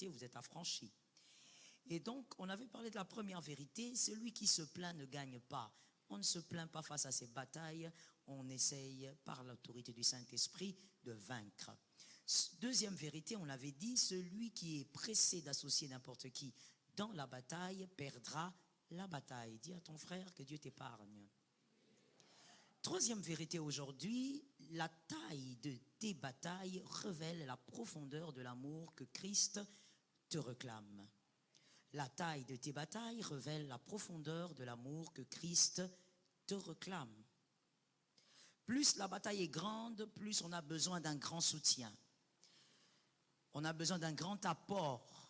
vérité, vous êtes affranchis. Et donc, on avait parlé de la première vérité, celui qui se plaint ne gagne pas. On ne se plaint pas face à ces batailles, on essaye, par l'autorité du Saint-Esprit, de vaincre. Deuxième vérité, on l'avait dit, celui qui est pressé d'associer n'importe qui dans la bataille perdra la bataille. Dis à ton frère que Dieu t'épargne. Troisième vérité aujourd'hui, la taille de tes batailles révèle la profondeur de l'amour que Christ te réclame. La taille de tes batailles révèle la profondeur de l'amour que Christ te réclame. Plus la bataille est grande, plus on a besoin d'un grand soutien. On a besoin d'un grand apport.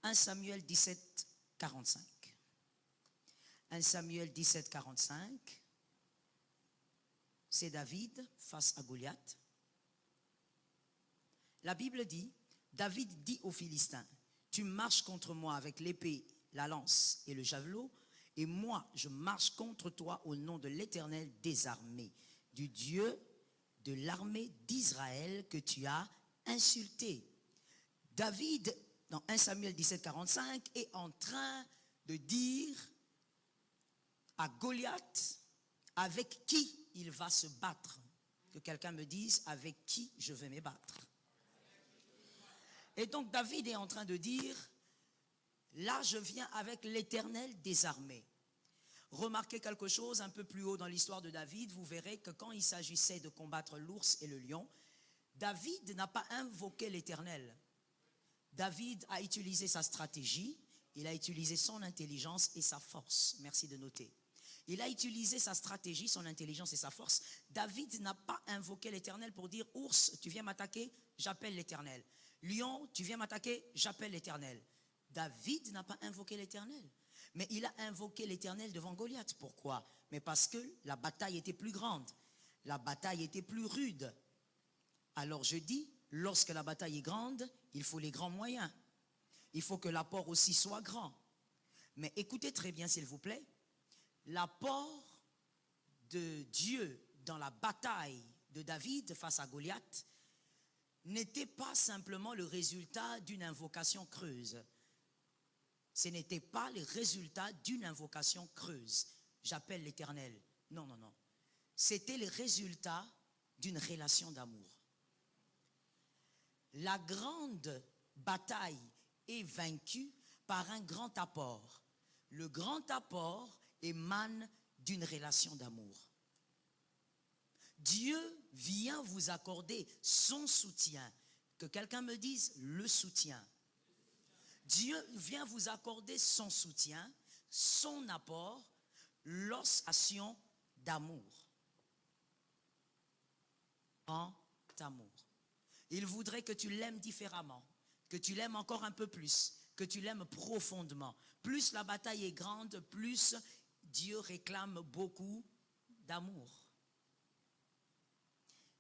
1 Samuel 17, 45. 1 Samuel 17, 45. C'est David face à Goliath. La Bible dit, David dit aux Philistins, tu marches contre moi avec l'épée, la lance et le javelot, et moi je marche contre toi au nom de l'Éternel des armées, du Dieu de l'armée d'Israël que tu as insulté. David, dans 1 Samuel 17, 45, est en train de dire à Goliath avec qui il va se battre. Que quelqu'un me dise avec qui je vais me battre. Et donc David est en train de dire, là je viens avec l'Éternel des armées. Remarquez quelque chose un peu plus haut dans l'histoire de David, vous verrez que quand il s'agissait de combattre l'ours et le lion, David n'a pas invoqué l'Éternel. David a utilisé sa stratégie, il a utilisé son intelligence et sa force. Merci de noter. Il a utilisé sa stratégie, son intelligence et sa force. David n'a pas invoqué l'Éternel pour dire « Ours, tu viens m'attaquer, j'appelle l'Éternel. Lion, tu viens m'attaquer, j'appelle l'Éternel. » David n'a pas invoqué l'Éternel. Mais il a invoqué l'Éternel devant Goliath. Pourquoi? Mais parce que la bataille était plus grande. La bataille était plus rude. Alors je dis, lorsque la bataille est grande, il faut les grands moyens. Il faut que l'apport aussi soit grand. Mais écoutez très bien s'il vous plaît. L'apport de Dieu dans la bataille de David face à Goliath n'était pas simplement le résultat d'une invocation creuse. Ce n'était pas le résultat d'une invocation creuse. J'appelle l'Éternel. Non, non, non. C'était le résultat d'une relation d'amour. La grande bataille est vaincue par un grand apport. Le grand apport émane d'une relation d'amour. Dieu vient vous accorder son soutien. Que quelqu'un me dise le soutien. Dieu vient vous accorder son soutien, son apport, lorsqu'action d'amour. En amour. Il voudrait que tu l'aimes différemment, que tu l'aimes encore un peu plus, que tu l'aimes profondément. Plus la bataille est grande, plus Dieu réclame beaucoup d'amour.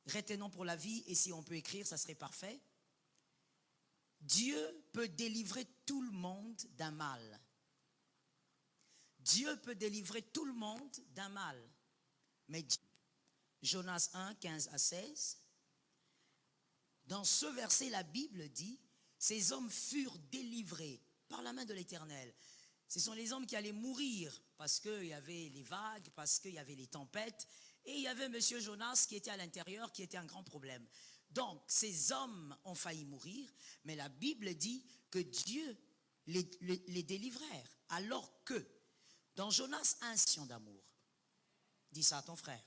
Retenons pour la vie, et si on peut écrire, ça serait parfait. Dieu peut délivrer tout le monde d'un mal. Dieu peut délivrer tout le monde d'un mal. Mais Jonas 1, 15 à 16, dans ce verset, la Bible dit, ces hommes furent délivrés par la main de l'Éternel. Ce sont les hommes qui allaient mourir parce qu'il y avait les vagues, parce qu'il y avait les tempêtes. Et il y avait monsieur Jonas qui était à l'intérieur, qui était un grand problème. Donc, ces hommes ont failli mourir, mais la Bible dit que Dieu les délivrait. Alors que, dans Jonas 1, sion d'amour, dis ça à ton frère.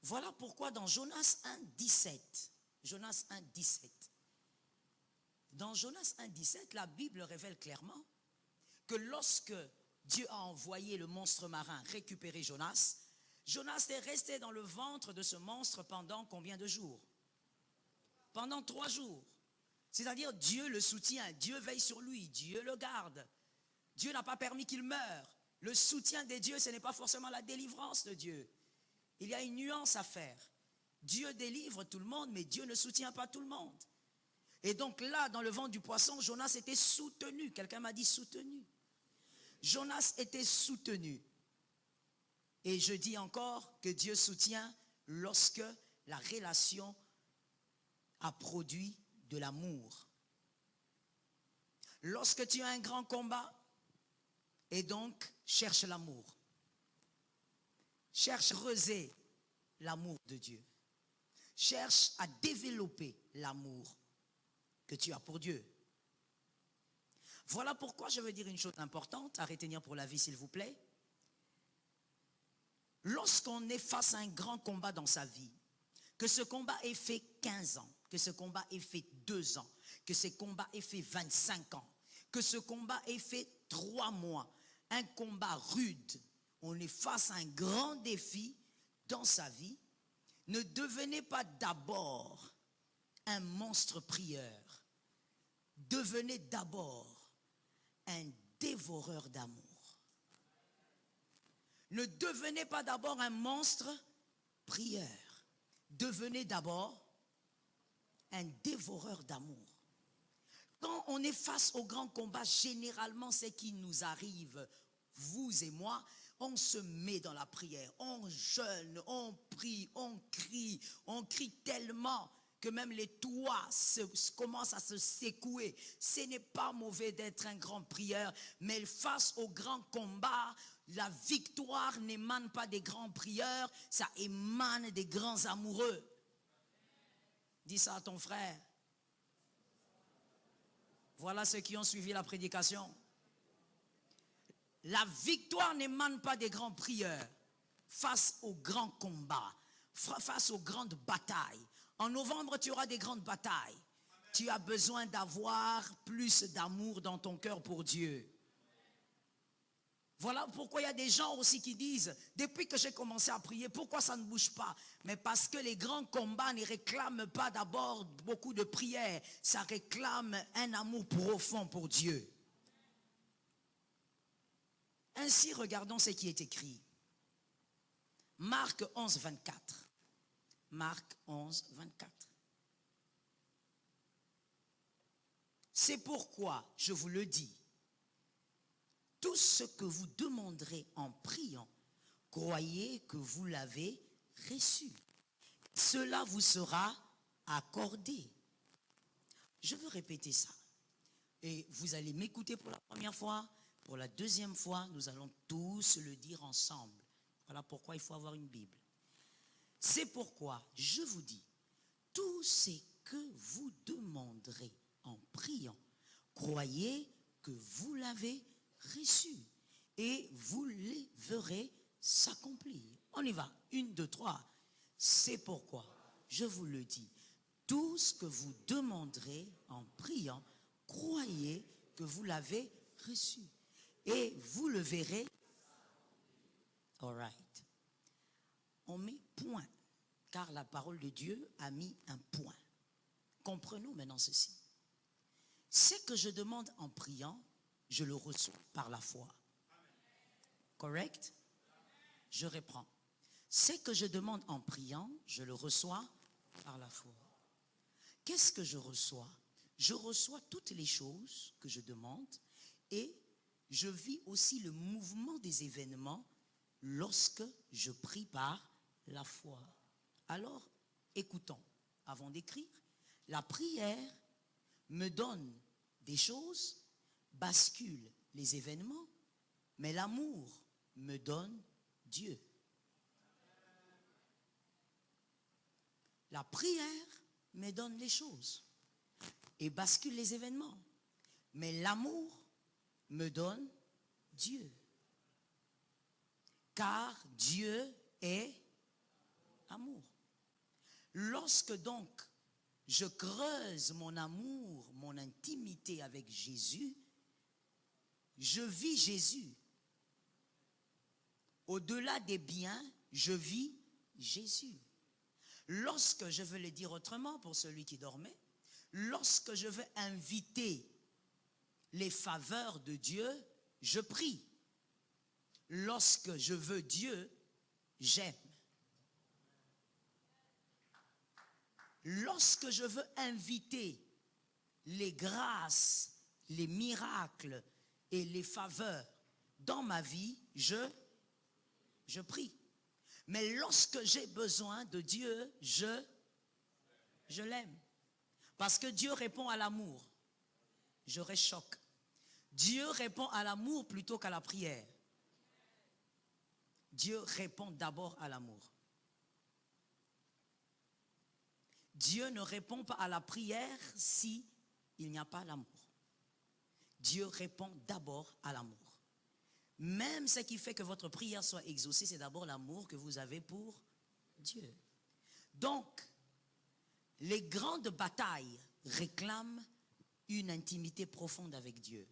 Voilà pourquoi dans Jonas 1, 17, Jonas 1, 17, dans Jonas 1, 17, la Bible révèle clairement que lorsque Dieu a envoyé le monstre marin récupérer Jonas, Jonas est resté dans le ventre de ce monstre pendant combien de jours? Pendant 3 jours. C'est-à-dire Dieu le soutient, Dieu veille sur lui, Dieu le garde. Dieu n'a pas permis qu'il meure. Le soutien des dieux, ce n'est pas forcément la délivrance de Dieu. Il y a une nuance à faire. Dieu délivre tout le monde, mais Dieu ne soutient pas tout le monde. Et donc là, dans le ventre du poisson, Jonas était soutenu. Quelqu'un m'a dit soutenu. Jonas était soutenu. Et je dis encore que Dieu soutient lorsque la relation a produit de l'amour. Lorsque tu as un grand combat, et donc cherche l'amour. Cherche creuser l'amour de Dieu. Cherche à développer l'amour que tu as pour Dieu. Voilà pourquoi je veux dire une chose importante à retenir pour la vie, s'il vous plaît. Lorsqu'on est face à un grand combat dans sa vie, que ce combat ait fait 15 ans, que ce combat ait fait 2 ans, que ce combat ait fait 25 ans, que ce combat ait fait 3 mois, un combat rude, on est face à un grand défi dans sa vie, ne devenez pas d'abord un monstre prieur, devenez d'abord un dévoreur d'amour. Ne devenez pas d'abord un monstre prieur. Devenez d'abord un dévoreur d'amour. Quand on est face au grand combat, généralement, ce qui nous arrive, vous et moi, on se met dans la prière, on jeûne, on prie, on crie tellement que même les toits commencent à se secouer. Ce n'est pas mauvais d'être un grand prieur, mais face au grand combat, la victoire n'émane pas des grands prieurs, ça émane des grands amoureux. Dis ça à ton frère. Voilà ceux qui ont suivi la prédication. La victoire n'émane pas des grands prieurs face aux grands combats, face aux grandes batailles. En novembre, tu auras des grandes batailles. Tu as besoin d'avoir plus d'amour dans ton cœur pour Dieu. Voilà pourquoi il y a des gens aussi qui disent, depuis que j'ai commencé à prier, pourquoi ça ne bouge pas? Mais parce que les grands combats ne réclament pas d'abord beaucoup de prières, ça réclame un amour profond pour Dieu. Ainsi, regardons ce qui est écrit. Marc 11, 24. Marc 11, 24. C'est pourquoi, je vous le dis, tout ce que vous demanderez en priant, croyez que vous l'avez reçu. Cela vous sera accordé. Je veux répéter ça. Et vous allez m'écouter pour la première fois. Pour la deuxième fois, nous allons tous le dire ensemble. Voilà pourquoi il faut avoir une Bible. C'est pourquoi, je vous dis, tout ce que vous demanderez en priant, croyez que vous l'avez reçu et vous les verrez s'accomplir. On y va. 1, 2, 3. C'est pourquoi, je vous le dis, tout ce que vous demanderez en priant, croyez que vous l'avez reçu. Et vous le verrez. All right. On met point, car la parole de Dieu a mis un point. Comprenons maintenant ceci. Ce que je demande en priant, je le reçois par la foi. Correct? Je reprends. Ce que je demande en priant, je le reçois par la foi. Qu'est-ce que je reçois? Je reçois toutes les choses que je demande et je vis aussi le mouvement des événements lorsque je prie par la foi. Alors, écoutons, avant d'écrire, la prière me donne des choses, bascule les événements, mais l'amour me donne Dieu. La prière me donne les choses et bascule les événements, mais l'amour me donne Dieu. Car Dieu est amour. Lorsque donc je creuse mon amour, mon intimité avec Jésus, je vis Jésus. Au-delà des biens, je vis Jésus. Lorsque, je veux le dire autrement pour celui qui dormait, lorsque je veux inviter les faveurs de Dieu, je prie. Lorsque je veux Dieu, j'aime. Lorsque je veux inviter les grâces, les miracles et les faveurs dans ma vie, je prie. Mais lorsque j'ai besoin de Dieu, je l'aime. Parce que Dieu répond à l'amour. Je réchoque. Dieu répond à l'amour plutôt qu'à la prière. Dieu répond d'abord à l'amour. Dieu ne répond pas à la prière si il n'y a pas l'amour. Dieu répond d'abord à l'amour. Même ce qui fait que votre prière soit exaucée, c'est d'abord l'amour que vous avez pour Dieu. Donc, les grandes batailles réclament une intimité profonde avec Dieu.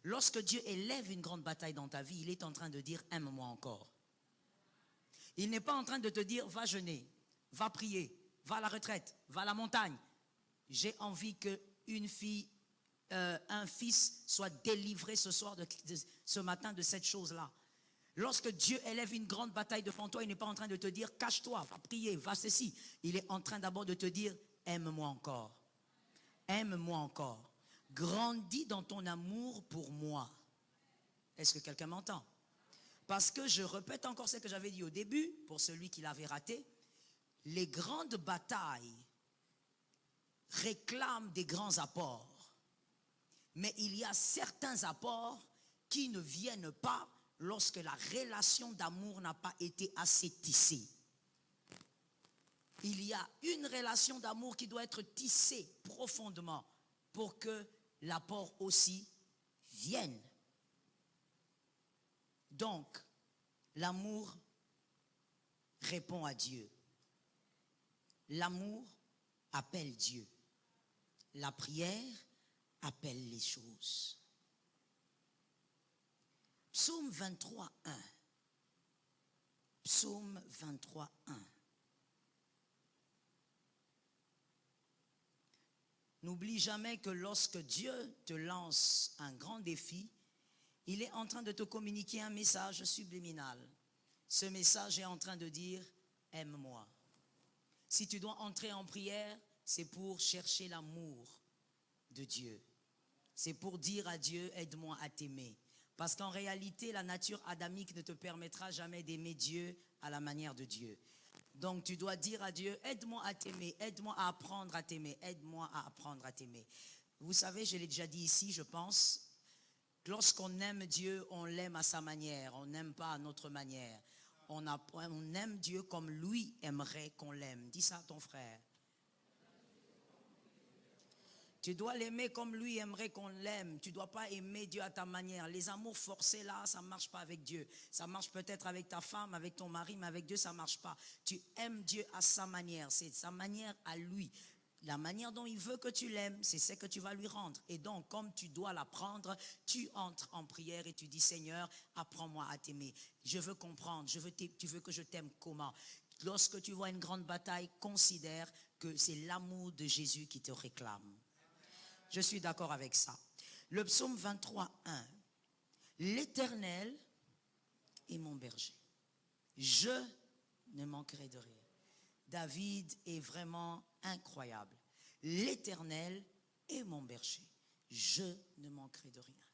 Lorsque Dieu élève une grande bataille dans ta vie, il est en train de dire « aime-moi encore ». Il n'est pas en train de te dire « va jeûner, va prier, va à la retraite, va à la montagne ». J'ai envie qu'une fille, un fils soit délivré ce matin de cette chose-là. Lorsque Dieu élève une grande bataille devant toi, il n'est pas en train de te dire « cache-toi, va prier, va ceci ». Il est en train d'abord de te dire « aime-moi encore, aime-moi encore, grandis dans ton amour pour moi ». Est-ce que quelqu'un m'entend? Parce que je répète encore ce que j'avais dit au début, pour celui qui l'avait raté, les grandes batailles réclament des grands apports. Mais il y a certains apports qui ne viennent pas lorsque la relation d'amour n'a pas été assez tissée. Il y a une relation d'amour qui doit être tissée profondément pour que l'apport aussi vienne. Donc, l'amour répond à Dieu. L'amour appelle Dieu. La prière appelle les choses. Psaume 23, 1. Psaume 23, 1. N'oublie jamais que lorsque Dieu te lance un grand défi, il est en train de te communiquer un message subliminal. Ce message est en train de dire « aime-moi ». Si tu dois entrer en prière, c'est pour chercher l'amour de Dieu. C'est pour dire à Dieu « aide-moi à t'aimer ». Parce qu'en réalité, la nature adamique ne te permettra jamais d'aimer Dieu à la manière de Dieu. Donc tu dois dire à Dieu « aide-moi à t'aimer, aide-moi à apprendre à t'aimer, aide-moi à apprendre à t'aimer ». Vous savez, je l'ai déjà dit ici, je pense, lorsqu'on aime Dieu, on l'aime à sa manière, on n'aime pas à notre manière. On aime Dieu comme lui aimerait qu'on l'aime. Dis ça à ton frère. Tu dois l'aimer comme lui aimerait qu'on l'aime. Tu ne dois pas aimer Dieu à ta manière. Les amours forcés là, ça ne marche pas avec Dieu. Ça marche peut-être avec ta femme, avec ton mari, mais avec Dieu, ça ne marche pas. Tu aimes Dieu à sa manière. C'est sa manière à lui. La manière dont il veut que tu l'aimes, c'est ce que tu vas lui rendre. Et donc, comme tu dois l'apprendre, tu entres en prière et tu dis, Seigneur, apprends-moi à t'aimer. Je veux comprendre, tu veux que je t'aime comment? Lorsque tu vois une grande bataille, considère que c'est l'amour de Jésus qui te réclame. Je suis d'accord avec ça. Le psaume 23, 1. L'Éternel est mon berger. Je ne manquerai de rien. David est vraiment incroyable. L'Éternel est mon berger. Je ne manquerai de rien.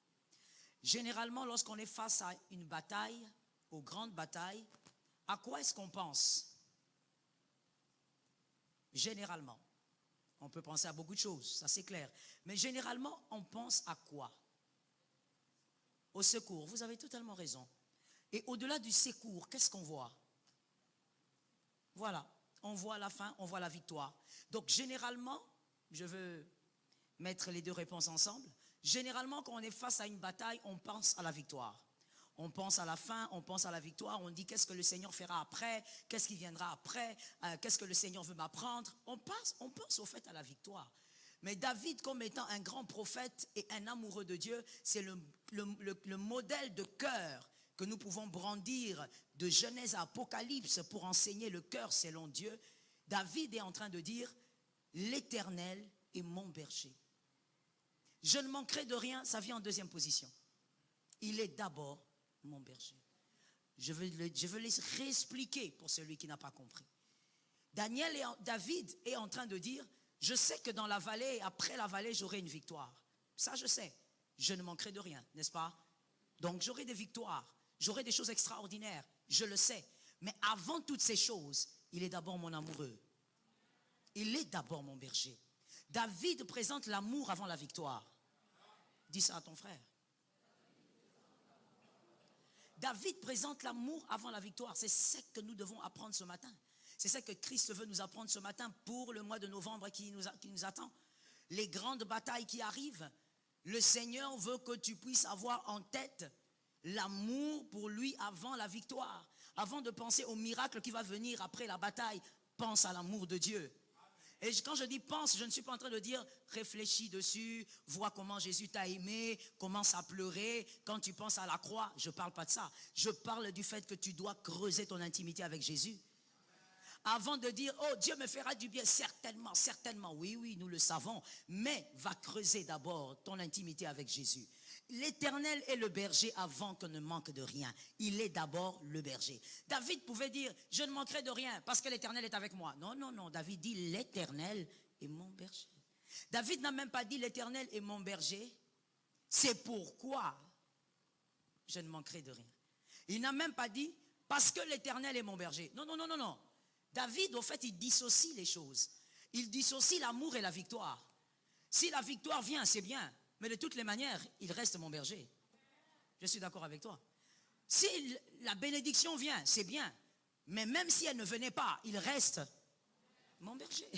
Généralement, lorsqu'on est face à une bataille, aux grandes batailles, à quoi est-ce qu'on pense? Généralement. On peut penser à beaucoup de choses, ça c'est clair. Mais généralement, on pense à quoi? Au secours. Vous avez totalement raison. Et au-delà du secours, qu'est-ce qu'on voit? Voilà. On voit la fin, on voit la victoire. Donc, généralement, je veux mettre les deux réponses ensemble. Généralement, quand on est face à une bataille, on pense à la victoire. On pense à la fin, on pense à la victoire, on dit qu'est-ce que le Seigneur fera après, qu'est-ce qui viendra après, qu'est-ce que le Seigneur veut m'apprendre. On pense au fait à la victoire. Mais David, comme étant un grand prophète et un amoureux de Dieu, c'est le modèle de cœur que nous pouvons brandir de Genèse à Apocalypse pour enseigner le cœur selon Dieu. David est en train de dire « L'Éternel est mon berger. Je ne manquerai de rien », ça vient en deuxième position. Il est d'abord mon berger. Je veux les réexpliquer pour celui qui n'a pas compris. David est en train de dire « Je sais que dans la vallée, après la vallée, j'aurai une victoire. » Ça, je sais. Je ne manquerai de rien, n'est-ce pas? Donc, j'aurai des victoires. J'aurai des choses extraordinaires. Je le sais. Mais avant toutes ces choses, il est d'abord mon amoureux. Il est d'abord mon berger. David présente l'amour avant la victoire. Dis ça à ton frère. David présente l'amour avant la victoire. C'est ce que nous devons apprendre ce matin. C'est ça que Christ veut nous apprendre ce matin pour le mois de novembre qui nous attend. Les grandes batailles qui arrivent, le Seigneur veut que tu puisses avoir en tête l'amour pour lui avant la victoire. Avant de penser au miracle qui va venir après la bataille, pense à l'amour de Dieu. Et quand je dis pense, je ne suis pas en train de dire réfléchis dessus, vois comment Jésus t'a aimé, commence à pleurer quand tu penses à la croix. Je ne parle pas de ça. Je parle du fait que tu dois creuser ton intimité avec Jésus. Avant de dire, oh Dieu me fera du bien, certainement, certainement. Oui, oui, nous le savons. Mais va creuser d'abord ton intimité avec Jésus. L'Éternel est le berger avant qu'on ne manque de rien. Il est d'abord le berger. David pouvait dire, je ne manquerai de rien parce que l'Éternel est avec moi. Non, non, non. David dit, l'Éternel est mon berger. David n'a même pas dit, l'Éternel est mon berger. C'est pourquoi je ne manquerai de rien. Il n'a même pas dit, parce que l'Éternel est mon berger. Non, non, non, non, non. David, au fait, il dissocie les choses. Il dissocie l'amour et la victoire. Si la victoire vient, c'est bien. Mais de toutes les manières, il reste mon berger. Je suis d'accord avec toi. Si la bénédiction vient, c'est bien. Mais même si elle ne venait pas, il reste mon berger.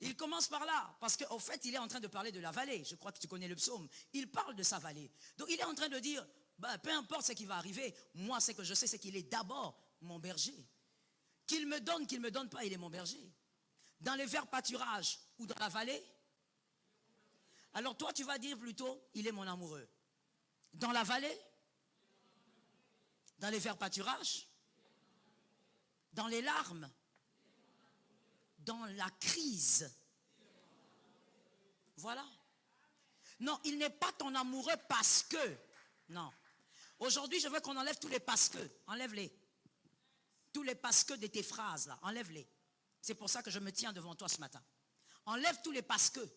Il commence par là, parce qu'au fait, il est en train de parler de la vallée. Je crois que tu connais le psaume. Il parle de sa vallée. Donc, il est en train de dire, peu importe ce qui va arriver, moi, ce que je sais, c'est qu'il est d'abord mon berger. Qu'il me donne pas, il est mon berger. Dans les verts pâturages ou dans la vallée, alors toi, tu vas dire plutôt, il est mon amoureux. Dans la vallée, dans les verts pâturages, dans les larmes, dans la crise. Voilà. Non, il n'est pas ton amoureux parce que. Non. Aujourd'hui, je veux qu'on enlève tous les parce que. Enlève-les. Tous les parce que de tes phrases là, enlève-les. C'est pour ça que je me tiens devant toi ce matin. Enlève tous les parce que.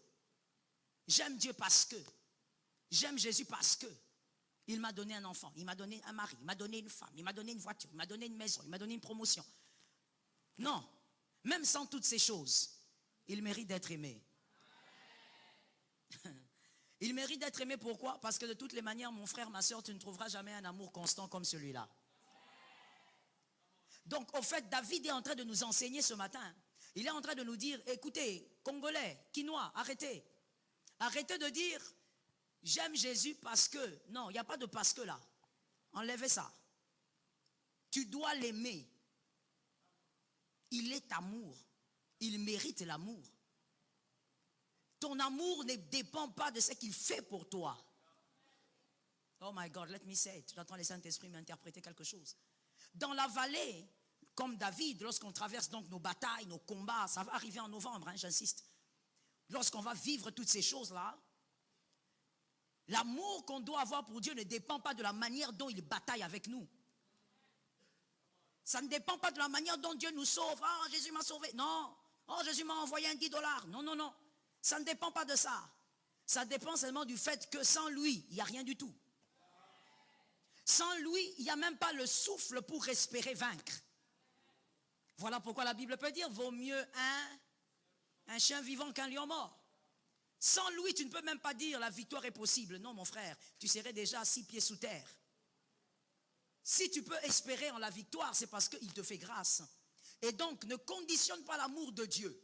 J'aime Dieu parce que. J'aime Jésus parce que. Il m'a donné un enfant, il m'a donné un mari, il m'a donné une femme, il m'a donné une voiture, il m'a donné une maison, il m'a donné une promotion. Non, même sans toutes ces choses, il mérite d'être aimé. Il mérite d'être aimé, pourquoi? Parce que de toutes les manières, mon frère, ma soeur, tu ne trouveras jamais un amour constant comme celui-là. Donc, au fait, David est en train de nous enseigner ce matin. Il est en train de nous dire, écoutez, Congolais, Quinois, arrêtez. Arrêtez de dire, j'aime Jésus parce que. Non, il n'y a pas de parce que là. Enlevez ça. Tu dois l'aimer. Il est amour. Il mérite l'amour. Ton amour ne dépend pas de ce qu'il fait pour toi. Oh my God, let me say it. J'entends le Saint-Esprit m'interpréter quelque chose. Dans la vallée, comme David, lorsqu'on traverse donc nos batailles, nos combats, ça va arriver en novembre, hein, j'insiste. Lorsqu'on va vivre toutes ces choses-là, l'amour qu'on doit avoir pour Dieu ne dépend pas de la manière dont il bataille avec nous. Ça ne dépend pas de la manière dont Dieu nous sauve. Ah, Jésus m'a sauvé. Non. Oh, Jésus m'a envoyé un $10. Non, non, non. Ça ne dépend pas de ça. Ça dépend seulement du fait que sans lui, il n'y a rien du tout. Sans lui, il n'y a même pas le souffle pour respirer, vaincre. Voilà pourquoi la Bible peut dire, vaut mieux un chien vivant qu'un lion mort. Sans lui, tu ne peux même pas dire la victoire est possible. Non, mon frère, tu serais déjà à 6 pieds sous terre. Si tu peux espérer en la victoire, c'est parce qu'il te fait grâce. Et donc, ne conditionne pas l'amour de Dieu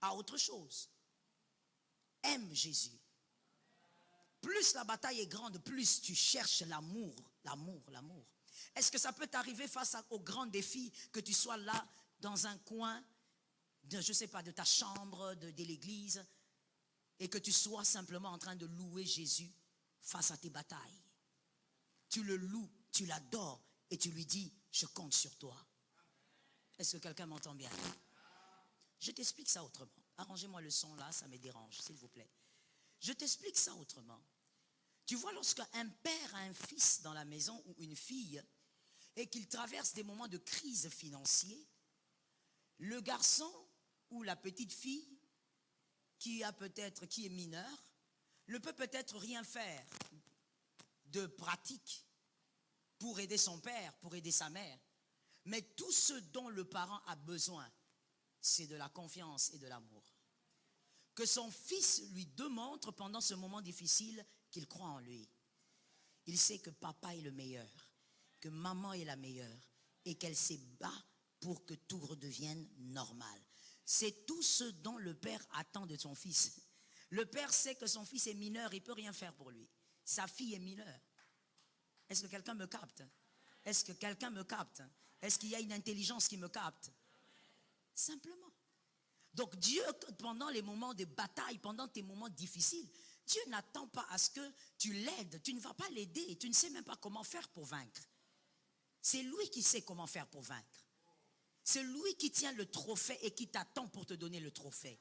à autre chose. Aime Jésus. Plus la bataille est grande, plus tu cherches l'amour, l'amour, l'amour. Est-ce que ça peut t'arriver face aux grands défis que tu sois là dans un coin de, je ne sais pas, de ta chambre, de l'église, et que tu sois simplement en train de louer Jésus face à tes batailles? Tu le loues, tu l'adores et tu lui dis, je compte sur toi. Est-ce que quelqu'un m'entend bien? Je t'explique ça autrement. Arrangez-moi le son là, ça me dérange, s'il vous plaît. Je t'explique ça autrement. Tu vois, lorsqu'un père a un fils dans la maison ou une fille et qu'il traverse des moments de crise financière, le garçon ou la petite fille qui est mineur ne peut peut-être rien faire de pratique pour aider son père, pour aider sa mère. Mais tout ce dont le parent a besoin, c'est de la confiance et de l'amour. que son fils lui démontre pendant ce moment difficile qu'il croit en lui. Il sait que papa est le meilleur, que maman est la meilleure et qu'elle se bat pour que tout redevienne normal. C'est tout ce dont le père attend de son fils. Le père sait que son fils est mineur, il ne peut rien faire pour lui. Sa fille est mineure. Est-ce que quelqu'un me capte? Est-ce que quelqu'un me capte? Est-ce qu'il y a une intelligence qui me capte? Simplement. Donc Dieu, pendant les moments de bataille, pendant tes moments difficiles, Dieu n'attend pas à ce que tu l'aides. Tu ne vas pas l'aider. Tu ne sais même pas comment faire pour vaincre. C'est lui qui sait comment faire pour vaincre. C'est lui qui tient le trophée et qui t'attend pour te donner le trophée.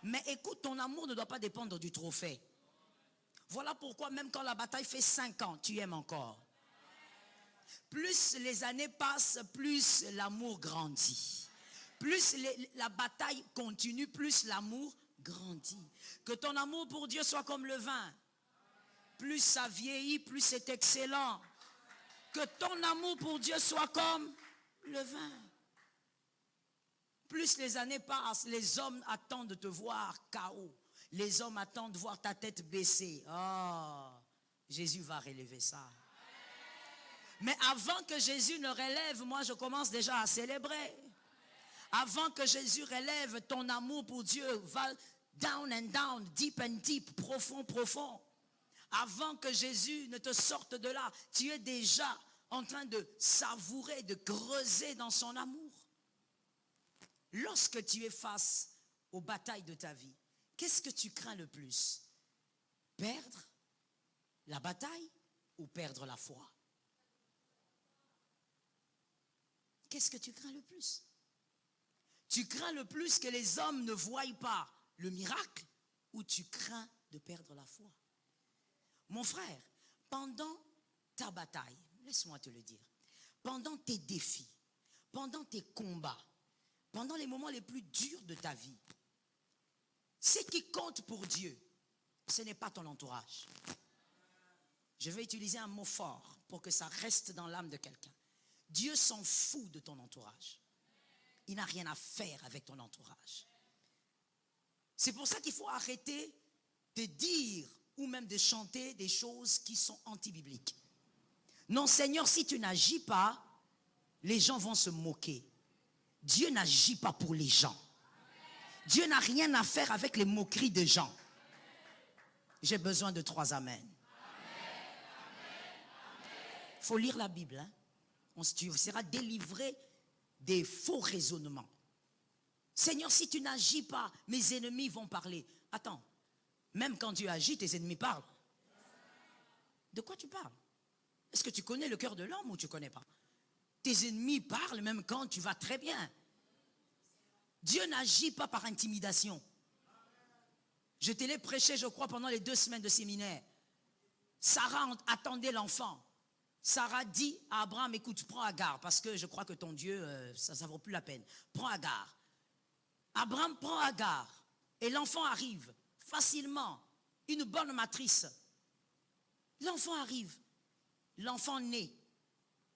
Mais écoute, ton amour ne doit pas dépendre du trophée. Voilà pourquoi même quand la bataille fait 5 ans, tu aimes encore. Plus les années passent, plus l'amour grandit. Plus la bataille continue, plus l'amour grandit. Que ton amour pour Dieu soit comme le vin. Plus ça vieillit, plus c'est excellent. Que ton amour pour Dieu soit comme le vin. Plus les années passent, les hommes attendent de te voir KO. Les hommes attendent de voir ta tête baissée. Oh, Jésus va relever ça. Mais avant que Jésus ne relève, moi je commence déjà à célébrer. Avant que Jésus relève, ton amour pour Dieu va down and down, deep and deep, profond, profond. Avant que Jésus ne te sorte de là, tu es déjà en train de savourer, de creuser dans son amour. Lorsque tu es face aux batailles de ta vie, qu'est-ce que tu crains le plus? Perdre la bataille ou perdre la foi? Qu'est-ce que tu crains le plus? Tu crains le plus que les hommes ne voient pas le miracle ou tu crains de perdre la foi? Mon frère, pendant ta bataille, laisse-moi te le dire, pendant tes défis, pendant tes combats, pendant les moments les plus durs de ta vie, ce qui compte pour Dieu, ce n'est pas ton entourage. Je vais utiliser un mot fort pour que ça reste dans l'âme de quelqu'un. Dieu s'en fout de ton entourage. Il n'a rien à faire avec ton entourage. C'est pour ça qu'il faut arrêter de dire ou même de chanter des choses qui sont anti-bibliques. Non, Seigneur, si tu n'agis pas, les gens vont se moquer. Dieu n'agit pas pour les gens. Dieu n'a rien à faire avec les moqueries des gens. J'ai besoin de 3 amens. Il faut lire la Bible. Hein? Tu seras délivré des faux raisonnements. Seigneur, si tu n'agis pas, mes ennemis vont parler. Attends, même quand tu agis, tes ennemis parlent. De quoi tu parles? Est-ce que tu connais le cœur de l'homme ou tu ne connais pas? Tes ennemis parlent même quand tu vas très bien. Dieu n'agit pas par intimidation. Je te l'ai prêché, je crois, pendant les 2 semaines de séminaire. Sarah attendait l'enfant. Sarah dit à Abraham, écoute, prends Agar, parce que je crois que ton Dieu, ça ne vaut plus la peine. Prends Agar. Abraham prend Agar et l'enfant arrive facilement. Une bonne matrice. L'enfant arrive. L'enfant naît.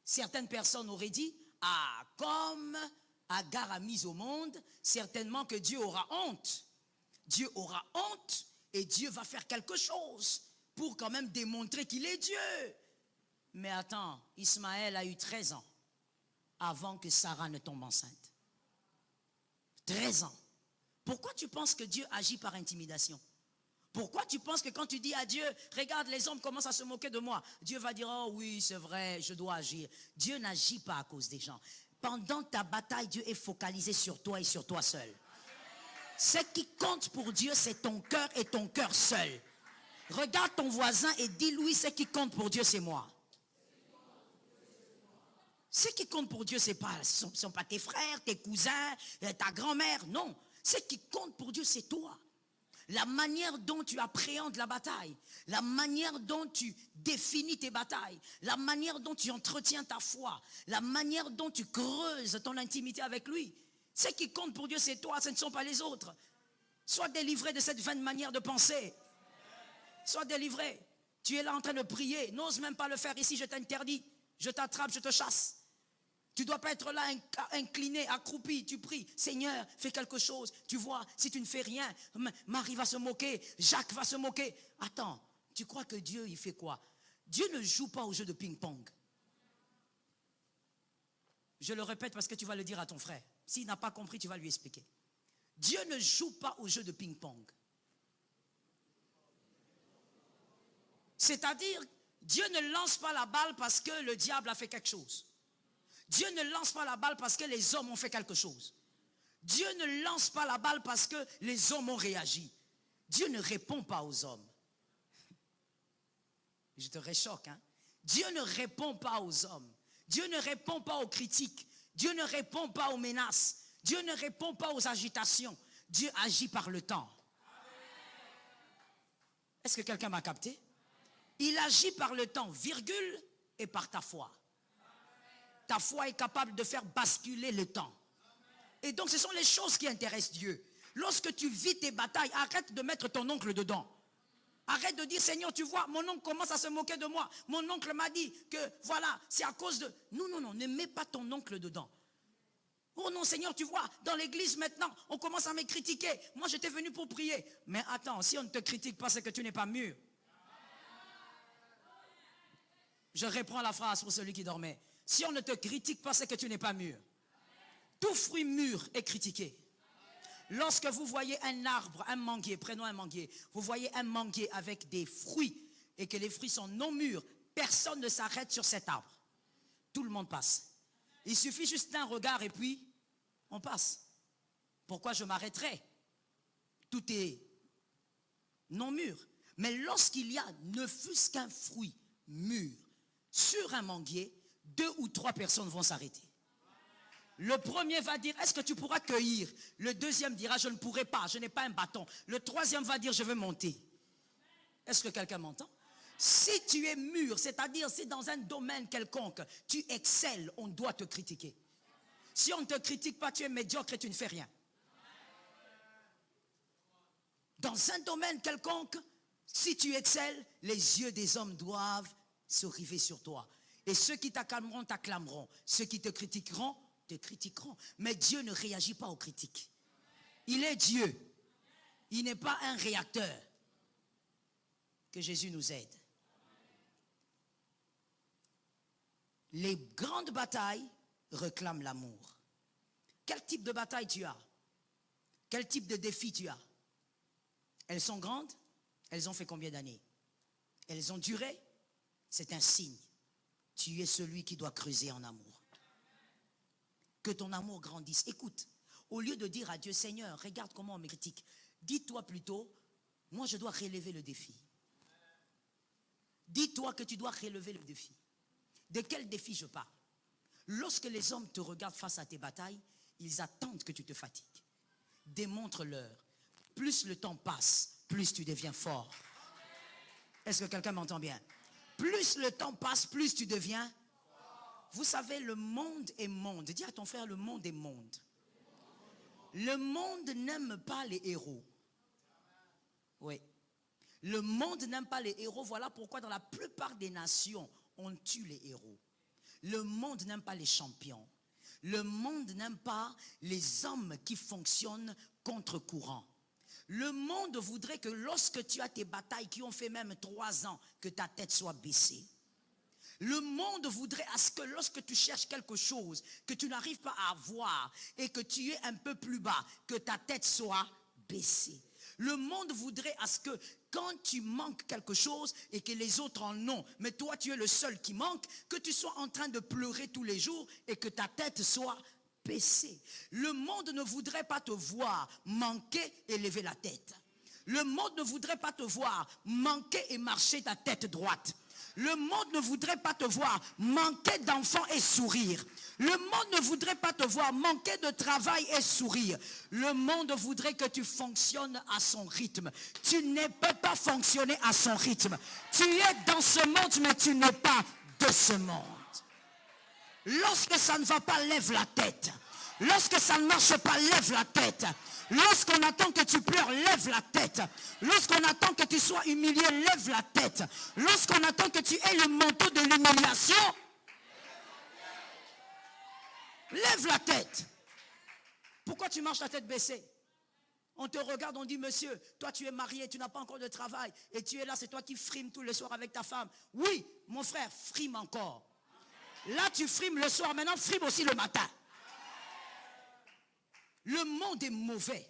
Certaines personnes auraient dit, ah, comme Agar a mis au monde, certainement que Dieu aura honte. Dieu aura honte et Dieu va faire quelque chose pour quand même démontrer qu'il est Dieu. Mais attends, Ismaël a eu 13 ans avant que Sarah ne tombe enceinte. 13 ans. Pourquoi tu penses que Dieu agit par intimidation? Pourquoi tu penses que quand tu dis à Dieu, regarde, les hommes commencent à se moquer de moi, Dieu va dire, oh oui, c'est vrai, je dois agir. Dieu n'agit pas à cause des gens. Pendant ta bataille, Dieu est focalisé sur toi et sur toi seul. Ce qui compte pour Dieu, c'est ton cœur et ton cœur seul. Regarde ton voisin et dis-lui, ce qui compte pour Dieu, c'est moi. Ce qui compte pour Dieu, ce ne sont pas tes frères, tes cousins, ta grand-mère, non. Ce qui compte pour Dieu, c'est toi. La manière dont tu appréhendes la bataille, la manière dont tu définis tes batailles, la manière dont tu entretiens ta foi, la manière dont tu creuses ton intimité avec lui. Ce qui compte pour Dieu, c'est toi, ce ne sont pas les autres. Sois délivré de cette vaine manière de penser. Sois délivré. Tu es là en train de prier, n'ose même pas le faire ici, je t'interdis. Je t'attrape, je te chasse. Tu ne dois pas être là incliné, accroupi, tu pries. Seigneur, fais quelque chose. Tu vois, si tu ne fais rien, Marie va se moquer, Jacques va se moquer. Attends, tu crois que Dieu, il fait quoi? Dieu ne joue pas au jeu de ping-pong. Je le répète parce que tu vas le dire à ton frère. S'il n'a pas compris, tu vas lui expliquer. Dieu ne joue pas au jeu de ping-pong. C'est-à-dire, Dieu ne lance pas la balle parce que le diable a fait quelque chose. Dieu ne lance pas la balle parce que les hommes ont fait quelque chose. Dieu ne lance pas la balle parce que les hommes ont réagi. Dieu ne répond pas aux hommes. Je te réchoque, hein? Dieu ne répond pas aux hommes. Dieu ne répond pas aux critiques. Dieu ne répond pas aux menaces. Dieu ne répond pas aux agitations. Dieu agit par le temps. Est-ce que quelqu'un m'a capté? Il agit par le temps, virgule, et par ta foi. Ta foi est capable de faire basculer le temps. Et donc ce sont les choses qui intéressent Dieu. Lorsque tu vis tes batailles, arrête de mettre ton oncle dedans. Arrête de dire, Seigneur, tu vois, mon oncle commence à se moquer de moi. Mon oncle m'a dit que, voilà, c'est à cause de... Non, non, non, ne mets pas ton oncle dedans. Oh non, Seigneur, tu vois, dans l'église maintenant, on commence à me critiquer. Moi, j'étais venu pour prier. Mais attends, si on ne te critique pas, c'est que tu n'es pas mûr. Je reprends la phrase pour celui qui dormait. Si on ne te critique pas, c'est que tu n'es pas mûr. Tout fruit mûr est critiqué. Lorsque vous voyez un arbre, un manguier, prenons un manguier, vous voyez un manguier avec des fruits et que les fruits sont non mûrs, personne ne s'arrête sur cet arbre. Tout le monde passe. Il suffit juste d'un regard et puis on passe. Pourquoi je m'arrêterai? Tout est non mûr. Mais lorsqu'il y a ne fût-ce qu'un fruit mûr sur un manguier, 2 ou 3 personnes vont s'arrêter. Le premier va dire, est-ce que tu pourras cueillir? Le deuxième dira, je ne pourrai pas, je n'ai pas un bâton. Le troisième va dire, je vais monter. Est-ce que quelqu'un m'entend? Si tu es mûr, c'est-à-dire si dans un domaine quelconque, tu excelles, on doit te critiquer. Si on ne te critique pas, tu es médiocre et tu ne fais rien. Dans un domaine quelconque, si tu excelles, les yeux des hommes doivent se river sur toi. Et ceux qui t'acclameront, t'acclameront. Ceux qui te critiqueront, te critiqueront. Mais Dieu ne réagit pas aux critiques. Il est Dieu. Il n'est pas un réacteur. Que Jésus nous aide. Les grandes batailles réclament l'amour. Quel type de bataille tu as? Quel type de défi tu as? Elles sont grandes? Elles ont fait combien d'années? Elles ont duré? C'est un signe. Tu es celui qui doit creuser en amour. Que ton amour grandisse. Écoute, au lieu de dire à Dieu, Seigneur, regarde comment on me critique, dis-toi plutôt, moi je dois relever le défi. Dis-toi que tu dois relever le défi. De quel défi je parle? Lorsque les hommes te regardent face à tes batailles, ils attendent que tu te fatigues. Démontre-leur. Plus le temps passe, plus tu deviens fort. Est-ce que quelqu'un m'entend bien? Plus le temps passe, plus tu deviens. Vous savez, le monde est monde. Dis à ton frère, le monde est monde. Le monde n'aime pas les héros. Oui. Le monde n'aime pas les héros. Voilà pourquoi dans la plupart des nations, on tue les héros. Le monde n'aime pas les champions. Le monde n'aime pas les hommes qui fonctionnent contre courant. Le monde voudrait que lorsque tu as tes batailles qui ont fait même 3 ans, que ta tête soit baissée. Le monde voudrait à ce que lorsque tu cherches quelque chose que tu n'arrives pas à avoir et que tu es un peu plus bas, que ta tête soit baissée. Le monde voudrait à ce que quand tu manques quelque chose et que les autres en ont, mais toi tu es le seul qui manque, que tu sois en train de pleurer tous les jours et que ta tête soit baissée. Le monde ne voudrait pas te voir manquer et lever la tête. Le monde ne voudrait pas te voir manquer et marcher ta tête droite. Le monde ne voudrait pas te voir manquer d'enfants et sourire. Le monde ne voudrait pas te voir manquer de travail et sourire. Le monde voudrait que tu fonctionnes à son rythme. Tu ne peux pas fonctionner à son rythme. Tu es dans ce monde, mais tu n'es pas de ce monde. Lorsque ça ne va pas, lève la tête. Lorsque ça ne marche pas, lève la tête. Lorsqu'on attend que tu pleures, lève la tête. Lorsqu'on attend que tu sois humilié, lève la tête. Lorsqu'on attend que tu aies le manteau de l'humiliation, Lève la tête. Pourquoi tu marches la tête baissée? On te regarde, on dit, monsieur, toi tu es marié, tu n'as pas encore de travail, et tu es là, c'est toi qui frimes tous les soirs avec ta femme. Oui, mon frère, frime encore. Là, tu frimes le soir, maintenant frime aussi le matin. Le monde est mauvais.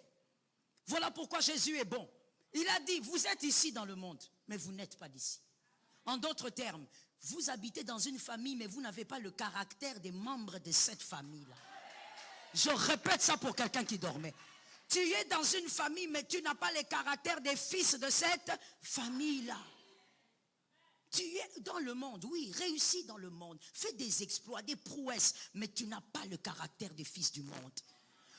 Voilà pourquoi Jésus est bon. Il a dit, vous êtes ici dans le monde, mais vous n'êtes pas d'ici. En d'autres termes, vous habitez dans une famille, mais vous n'avez pas le caractère des membres de cette famille-là. Je répète ça pour quelqu'un qui dormait. Tu es dans une famille, mais tu n'as pas les caractères des fils de cette famille-là. Tu es dans le monde, oui, réussis dans le monde, fais des exploits, des prouesses, mais tu n'as pas le caractère des fils du monde.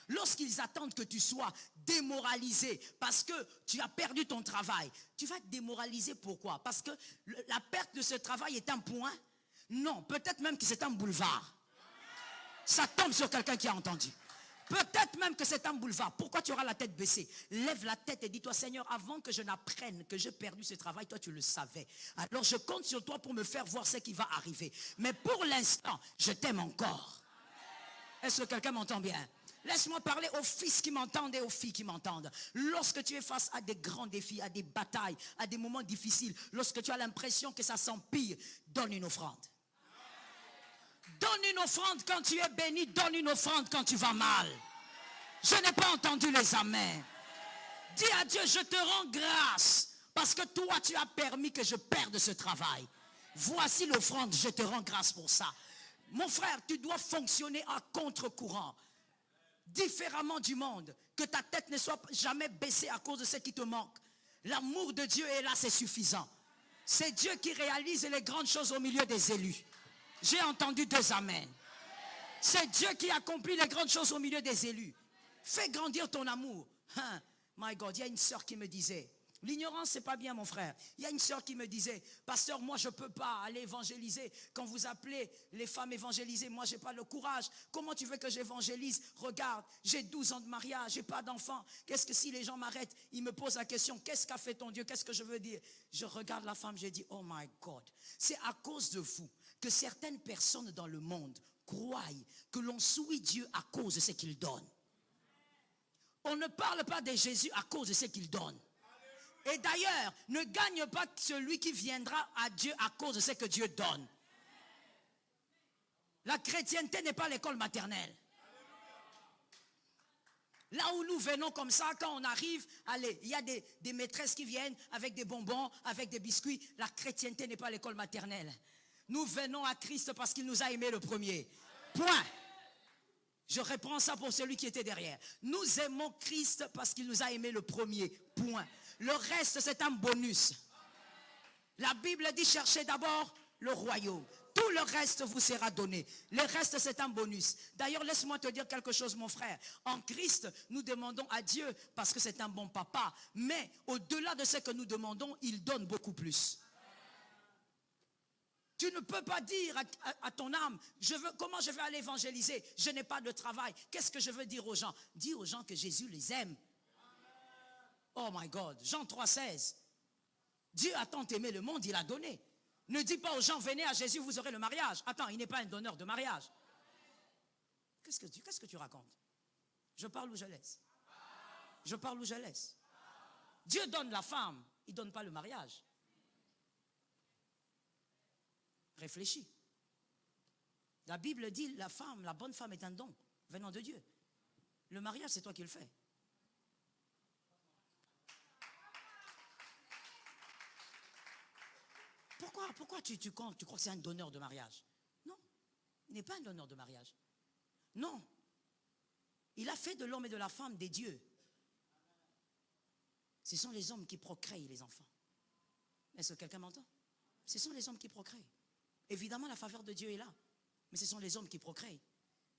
Lorsqu'ils attendent que tu sois démoralisé parce que tu as perdu ton travail, tu vas te démoraliser pourquoi? Parce que la perte de ce travail est un point? Non, peut-être même que c'est un boulevard. Ça tombe sur quelqu'un qui a entendu. Peut-être même que c'est un boulevard. Pourquoi tu auras la tête baissée? Lève la tête et dis-toi, Seigneur, avant que je n'apprenne que j'ai perdu ce travail, toi tu le savais. Alors je compte sur toi pour me faire voir ce qui va arriver. Mais pour l'instant, je t'aime encore. Est-ce que quelqu'un m'entend bien? Laisse-moi parler aux fils qui m'entendent et aux filles qui m'entendent. Lorsque tu es face à des grands défis, à des batailles, à des moments difficiles, lorsque tu as l'impression que ça s'empire, donne une offrande. Donne une offrande quand tu es béni, donne une offrande quand tu vas mal. Je n'ai pas entendu les amens. Dis à Dieu, je te rends grâce parce que toi tu as permis que je perde ce travail. Voici l'offrande, je te rends grâce pour ça. Mon frère, tu dois fonctionner à contre-courant, différemment du monde, que ta tête ne soit jamais baissée à cause de ce qui te manque. L'amour de Dieu est là, c'est suffisant. C'est Dieu qui réalise les grandes choses au milieu des élus. J'ai entendu 2 amens. C'est Dieu qui accomplit les grandes choses au milieu des élus. Fais grandir ton amour. My God, il y a une sœur qui me disait, l'ignorance c'est pas bien mon frère. Il y a une sœur qui me disait, pasteur, moi je peux pas aller évangéliser. Quand vous appelez les femmes évangélisées, moi j'ai pas le courage. Comment tu veux que j'évangélise? Regarde, j'ai 12 ans de mariage, j'ai pas d'enfant. Qu'est-ce que si les gens m'arrêtent, ils me posent la question, qu'est-ce qu'a fait ton Dieu? Qu'est-ce que je veux dire? Je regarde la femme, j'ai dit, oh my God, c'est à cause de vous que certaines personnes dans le monde croient que l'on souille Dieu à cause de ce qu'il donne. On ne parle pas de Jésus à cause de ce qu'il donne. Et d'ailleurs, ne gagne pas celui qui viendra à Dieu à cause de ce que Dieu donne. La chrétienté n'est pas l'école maternelle. Là où nous venons comme ça, quand on arrive, allez, il y a des maîtresses qui viennent avec des bonbons, avec des biscuits. La chrétienté n'est pas l'école maternelle. Nous venons à Christ parce qu'il nous a aimés le premier. Point. Je reprends ça pour celui qui était derrière. Nous aimons Christ parce qu'il nous a aimés le premier. Point. Le reste, c'est un bonus. La Bible dit, cherchez d'abord le royaume. Tout le reste vous sera donné. Le reste, c'est un bonus. D'ailleurs, laisse-moi te dire quelque chose, mon frère. En Christ, nous demandons à Dieu parce que c'est un bon papa. Mais au-delà de ce que nous demandons, il donne beaucoup plus. Tu ne peux pas dire à ton âme, comment je vais aller évangéliser? Je n'ai pas de travail. Qu'est-ce que je veux dire aux gens? Dis aux gens que Jésus les aime. Oh my God. Jean 3,16. Dieu a tant aimé le monde, il a donné. Ne dis pas aux gens, venez à Jésus, vous aurez le mariage. Attends, il n'est pas un donneur de mariage. Qu'est-ce que tu racontes? Je parle ou je laisse? Je parle ou je laisse? Dieu donne la femme, il ne donne pas le mariage. Réfléchis. La Bible dit, la bonne femme est un don venant de Dieu. Le mariage, c'est toi qui le fais. Pourquoi tu crois que c'est un donneur de mariage? Non, il n'est pas un donneur de mariage. Non. Il a fait de l'homme et de la femme des dieux. Ce sont les hommes qui procréent les enfants. Est-ce que quelqu'un m'entend? Ce sont les hommes qui procréent. Évidemment, la faveur de Dieu est là. Mais ce sont les hommes qui procréent.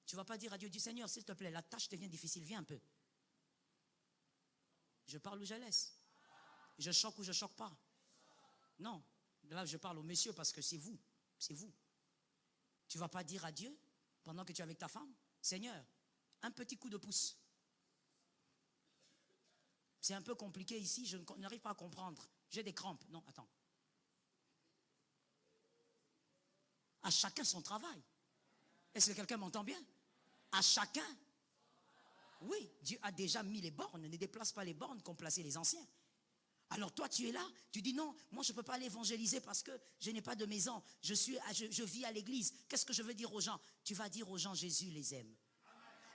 Tu ne vas pas dire à Dieu, dis Seigneur, s'il te plaît, la tâche devient difficile, viens un peu. Je parle ou je laisse? Je choque ou je choque pas? Non. Là, je parle au monsieur parce que c'est vous. C'est vous. Tu ne vas pas dire à Dieu, pendant que tu es avec ta femme, Seigneur, un petit coup de pouce. C'est un peu compliqué ici, je n'arrive pas à comprendre. J'ai des crampes. Non, attends. À chacun son travail. Est-ce que quelqu'un m'entend bien? À chacun. Oui, Dieu a déjà mis les bornes. Ne déplace pas les bornes qu'ont placé les anciens. Alors toi, tu es là, tu dis non, moi je ne peux pas aller évangéliser parce que je n'ai pas de maison. Je vis à l'église. Qu'est-ce que je veux dire aux gens? Tu vas dire aux gens, Jésus les aime.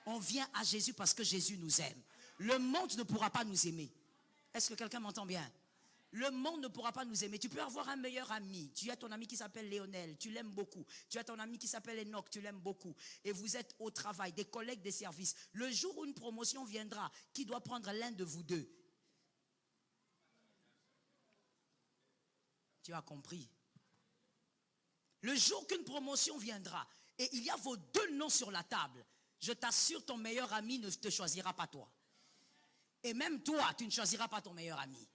On vient à Jésus parce que Jésus nous aime. Le monde ne pourra pas nous aimer. Est-ce que quelqu'un m'entend bien? Le monde ne pourra pas nous aimer. Tu peux avoir un meilleur ami. Tu as ton ami qui s'appelle Léonel, tu l'aimes beaucoup. Tu as ton ami qui s'appelle Enoch, tu l'aimes beaucoup. Et vous êtes au travail, des collègues des services. Le jour où une promotion viendra, qui doit prendre l'un de vous deux? Tu as compris. Le jour qu'une promotion viendra, et il y a vos deux noms sur la table, je t'assure, ton meilleur ami ne te choisira pas toi. Et même toi, tu ne choisiras pas ton meilleur ami.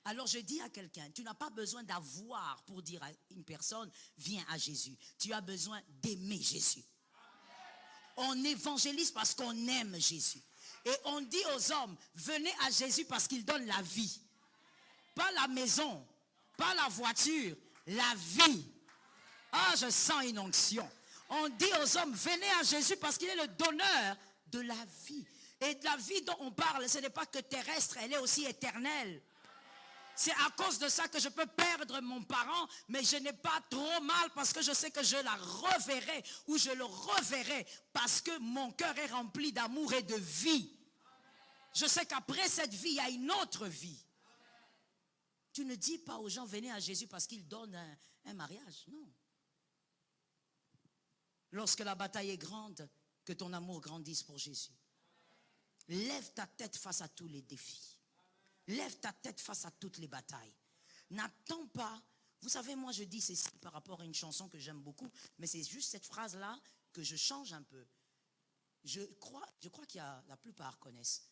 Alors je dis à quelqu'un, tu n'as pas besoin d'avoir pour dire à une personne, viens à Jésus. Tu as besoin d'aimer Jésus. On évangélise parce qu'on aime Jésus. Et on dit aux hommes, venez à Jésus parce qu'il donne la vie. Pas la maison, pas la voiture, la vie. Ah, je sens une onction. On dit aux hommes, venez à Jésus parce qu'il est le donneur de la vie. Et de la vie dont on parle, ce n'est pas que terrestre, elle est aussi éternelle. C'est à cause de ça que je peux perdre mon parent, mais je n'ai pas trop mal parce que je sais que je la reverrai ou je le reverrai parce que mon cœur est rempli d'amour et de vie. Je sais qu'après cette vie, il y a une autre vie. Tu ne dis pas aux gens, venez à Jésus parce qu'il donne un mariage. Non. Lorsque la bataille est grande, que ton amour grandisse pour Jésus. Lève ta tête face à tous les défis. Lève ta tête face à toutes les batailles. N'attends pas. Vous savez, moi je dis ceci par rapport à une chanson que j'aime beaucoup, mais c'est juste cette phrase-là que je change un peu. Je crois qu'il y a, la plupart connaissent.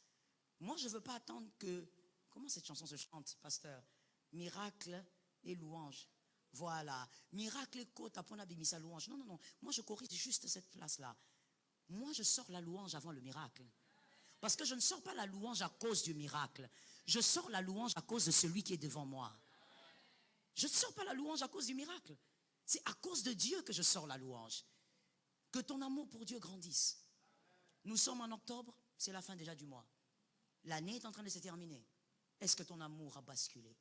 Moi je ne veux pas attendre que, comment cette chanson se chante, pasteur? Miracle et louange. Voilà. Miracle et côte, apon abimisa louange. Non, non, non. Moi je corrige juste cette place-là. Moi je sors la louange avant le miracle. Parce que je ne sors pas la louange à cause du miracle. Je sors la louange à cause de celui qui est devant moi. Je ne sors pas la louange à cause du miracle. C'est à cause de Dieu que je sors la louange. Que ton amour pour Dieu grandisse. Nous sommes en octobre, c'est la fin déjà du mois. L'année est en train de se terminer. Est-ce que ton amour a basculé?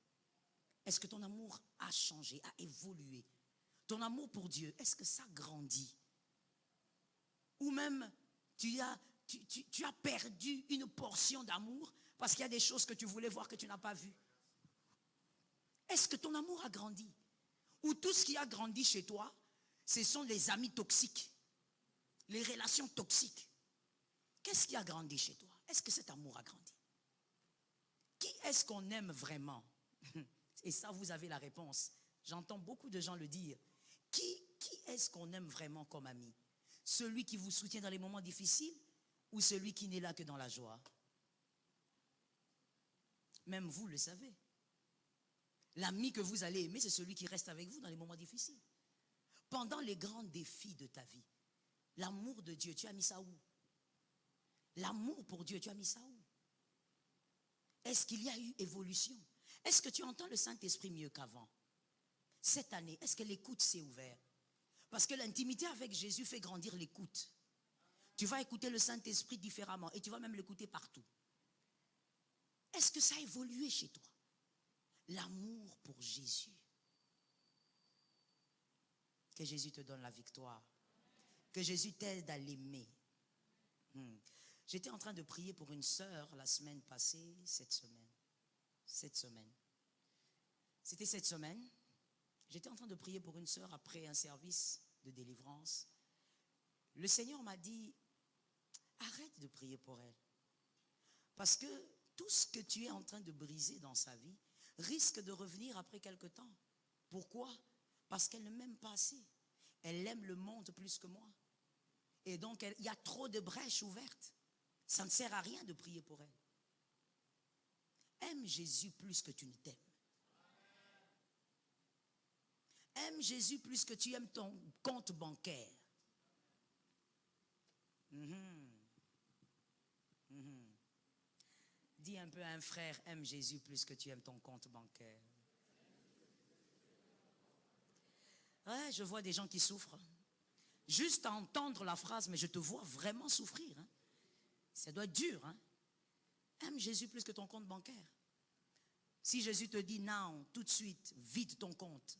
Est-ce que ton amour a changé, a évolué? Ton amour pour Dieu, est-ce que ça grandit? Ou même tu as perdu une portion d'amour parce qu'il y a des choses que tu voulais voir que tu n'as pas vues. Est-ce que ton amour a grandi? Ou tout ce qui a grandi chez toi, ce sont les amis toxiques, les relations toxiques. Qu'est-ce qui a grandi chez toi? Est-ce que cet amour a grandi? Qui est-ce qu'on aime vraiment? Et ça, vous avez la réponse. J'entends beaucoup de gens le dire. Qui est-ce qu'on aime vraiment comme ami? Celui qui vous soutient dans les moments difficiles ou celui qui n'est là que dans la joie? Même vous le savez. L'ami que vous allez aimer, c'est celui qui reste avec vous dans les moments difficiles. Pendant les grands défis de ta vie, l'amour de Dieu, tu as mis ça où? L'amour pour Dieu, tu as mis ça où? Est-ce qu'il y a eu évolution? Est-ce que tu entends le Saint-Esprit mieux qu'avant? Cette année, est-ce que l'écoute s'est ouverte? Parce que l'intimité avec Jésus fait grandir l'écoute. Tu vas écouter le Saint-Esprit différemment et tu vas même l'écouter partout. Est-ce que ça a évolué chez toi? L'amour pour Jésus. Que Jésus te donne la victoire. Que Jésus t'aide à l'aimer. J'étais en train de prier pour une sœur la semaine passée, cette semaine. C'était cette semaine. J'étais en train de prier pour une sœur après un service de délivrance. Le Seigneur m'a dit, arrête de prier pour elle. Parce que tout ce que tu es en train de briser dans sa vie risque de revenir après quelque temps. Pourquoi? Parce qu'elle ne m'aime pas assez. Elle aime le monde plus que moi. Et donc, il y a trop de brèches ouvertes. Ça ne sert à rien de prier pour elle. Aime Jésus plus que tu ne t'aimes. Aime Jésus plus que tu aimes ton compte bancaire. Dis un peu à un frère, aime Jésus plus que tu aimes ton compte bancaire. Ouais, je vois des gens qui souffrent. Juste à entendre la phrase, mais je te vois vraiment souffrir. Hein. Ça doit être dur. Hein. Aime Jésus plus que ton compte bancaire. Si Jésus te dit, non, tout de suite, vide ton compte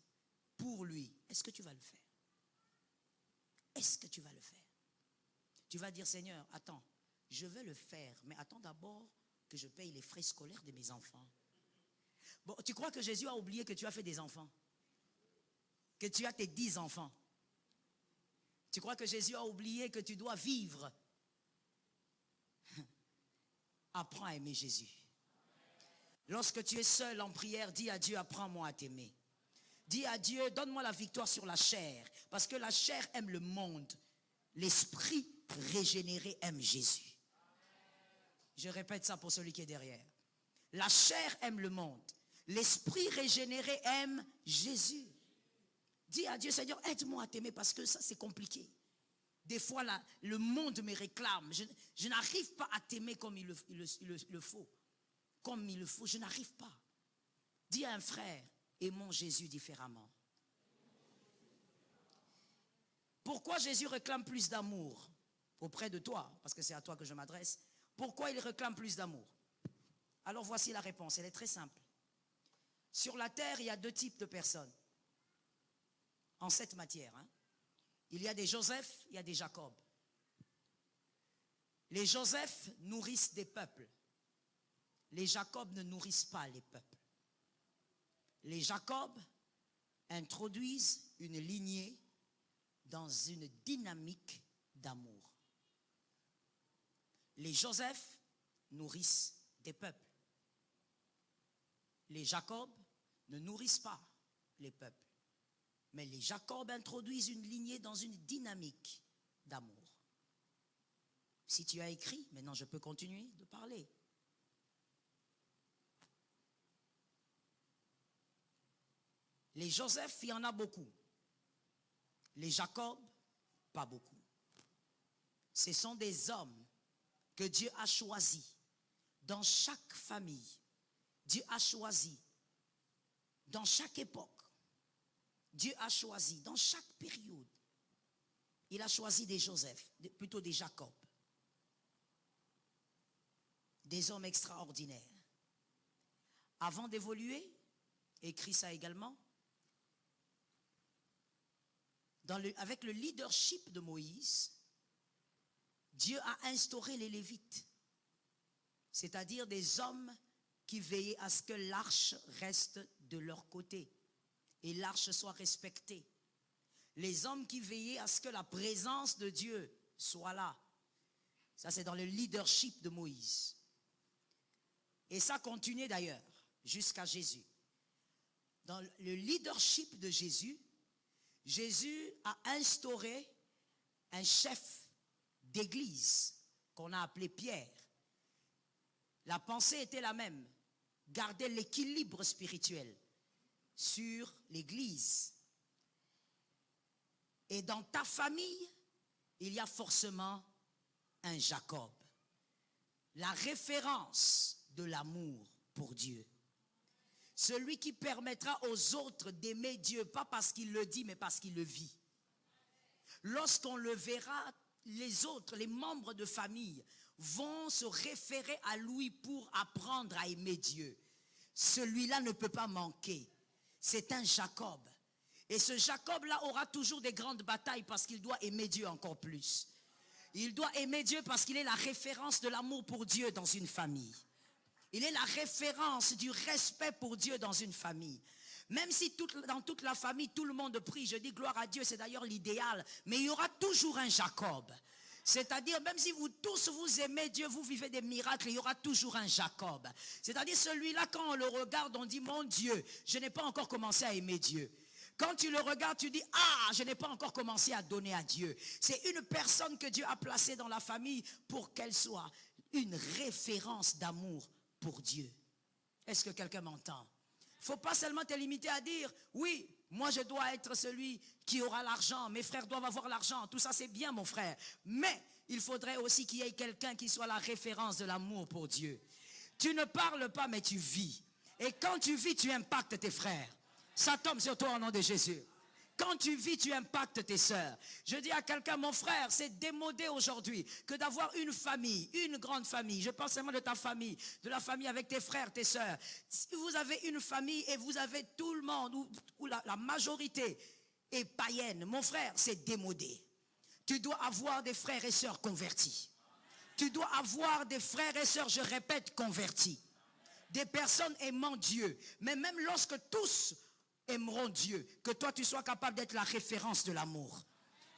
pour lui, est-ce que tu vas le faire? Est-ce que tu vas le faire? Tu vas dire, Seigneur, attends, je vais le faire, mais attends d'abord que je paye les frais scolaires de mes enfants. Bon, tu crois que Jésus a oublié que tu as fait des enfants? Que tu as tes 10 enfants? Tu crois que Jésus a oublié que tu dois vivre? Apprends à aimer Jésus. Lorsque tu es seul en prière, dis à Dieu, apprends-moi à t'aimer. Dis à Dieu, donne-moi la victoire sur la chair. Parce que la chair aime le monde. L'esprit régénéré aime Jésus. Je répète ça pour celui qui est derrière. La chair aime le monde. L'esprit régénéré aime Jésus. Dis à Dieu, Seigneur, aide-moi à t'aimer parce que ça c'est compliqué. Des fois, le monde me réclame. Je n'arrive pas à t'aimer comme il le faut. Comme il le faut, je n'arrive pas. Dis à un frère, aimons Jésus différemment. Pourquoi Jésus réclame plus d'amour auprès de toi? Parce que c'est à toi que je m'adresse. Pourquoi il réclame plus d'amour? Alors voici la réponse, elle est très simple. Sur la terre, il y a 2 types de personnes. En cette matière. Hein. Il y a des Joseph, il y a des Jacob. Les Joseph nourrissent des peuples. Les Jacob ne nourrissent pas les peuples. Les Jacob introduisent une lignée dans une dynamique d'amour. Les Joseph nourrissent des peuples. Les Jacob ne nourrissent pas les peuples. Mais les Jacob introduisent une lignée dans une dynamique d'amour. Si tu as écrit, maintenant je peux continuer de parler. Les Joseph, il y en a beaucoup. Les Jacob, pas beaucoup. Ce sont des hommes que Dieu a choisis dans chaque famille. Dieu a choisi dans chaque époque. Dieu a choisi dans chaque période. Il a choisi des Joseph, plutôt des Jacob. Des hommes extraordinaires. Avant d'évoluer, écrit ça également, avec le leadership de Moïse, Dieu a instauré les Lévites, c'est-à-dire des hommes qui veillaient à ce que l'arche reste de leur côté et l'arche soit respectée. Les hommes qui veillaient à ce que la présence de Dieu soit là. Ça, c'est dans le leadership de Moïse. Et ça continue d'ailleurs jusqu'à Jésus. Dans le leadership de Jésus, Jésus a instauré un chef d'église qu'on a appelé Pierre. La pensée était la même. Garder l'équilibre spirituel sur l'église. Et dans ta famille, il y a forcément un Jacob. La référence de l'amour pour Dieu. Celui qui permettra aux autres d'aimer Dieu, pas parce qu'il le dit, mais parce qu'il le vit. Lorsqu'on le verra, les autres, les membres de famille, vont se référer à lui pour apprendre à aimer Dieu. Celui-là ne peut pas manquer. C'est un Jacob. Et ce Jacob-là aura toujours des grandes batailles parce qu'il doit aimer Dieu encore plus. Il doit aimer Dieu parce qu'il est la référence de l'amour pour Dieu dans une famille. Il est la référence du respect pour Dieu dans une famille. Même si dans toute la famille, tout le monde prie, je dis gloire à Dieu, c'est d'ailleurs l'idéal. Mais il y aura toujours un Jacob. C'est-à-dire, même si vous tous vous aimez Dieu, vous vivez des miracles, il y aura toujours un Jacob. C'est-à-dire, celui-là, quand on le regarde, on dit, mon Dieu, je n'ai pas encore commencé à aimer Dieu. Quand tu le regardes, tu dis, ah, je n'ai pas encore commencé à donner à Dieu. C'est une personne que Dieu a placée dans la famille pour qu'elle soit une référence d'amour pour Dieu. Est-ce que quelqu'un m'entend? Il ne faut pas seulement te limiter à dire, oui, moi je dois être celui qui aura l'argent, mes frères doivent avoir l'argent, tout ça c'est bien mon frère. Mais il faudrait aussi qu'il y ait quelqu'un qui soit la référence de l'amour pour Dieu. Tu ne parles pas mais tu vis. Et quand tu vis, tu impactes tes frères. Ça tombe sur toi au nom de Jésus. Quand tu vis, tu impactes tes sœurs. Je dis à quelqu'un, mon frère, c'est démodé aujourd'hui que d'avoir une famille, une grande famille. Je pense seulement de ta famille, de la famille avec tes frères, tes sœurs. Si vous avez une famille et vous avez tout le monde, ou la majorité est païenne, mon frère, c'est démodé. Tu dois avoir des frères et sœurs convertis. Tu dois avoir des frères et sœurs, je répète, convertis. Des personnes aimant Dieu. Mais même lorsque tous aimeront Dieu, que toi tu sois capable d'être la référence de l'amour.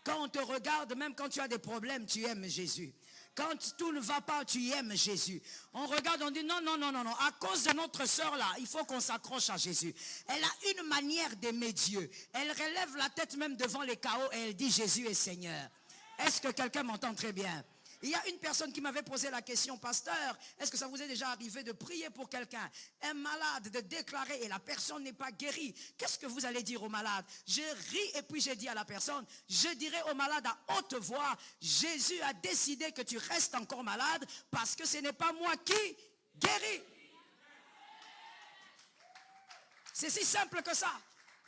Quand on te regarde, même quand tu as des problèmes, tu aimes Jésus. Quand tout ne va pas, tu aimes Jésus. On regarde, on dit non, non, non, non, non. À cause de notre sœur là, il faut qu'on s'accroche à Jésus. Elle a une manière d'aimer Dieu. Elle relève la tête même devant les chaos et elle dit Jésus est Seigneur. Est-ce que quelqu'un m'entend très bien? Il y a une personne qui m'avait posé la question, pasteur, est-ce que ça vous est déjà arrivé de prier pour quelqu'un, un malade, de déclarer et la personne n'est pas guérie? Qu'est-ce que vous allez dire au malade? Je ris et puis j'ai dit à la personne, je dirai au malade à haute voix, Jésus a décidé que tu restes encore malade parce que ce n'est pas moi qui guéris. C'est si simple que ça.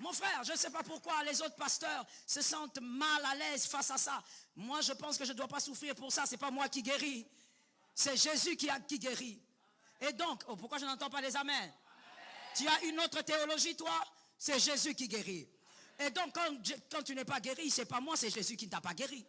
Mon frère, je ne sais pas pourquoi les autres pasteurs se sentent mal à l'aise face à ça. Moi, je pense que je ne dois pas souffrir pour ça. Ce n'est pas moi qui guéris. C'est Jésus qui guérit. Et donc, pourquoi je n'entends pas les amens? Tu as une autre théologie, toi? C'est Jésus qui guérit. Et donc, quand tu n'es pas guéri, ce n'est pas moi, c'est Jésus qui ne t'a pas guéri.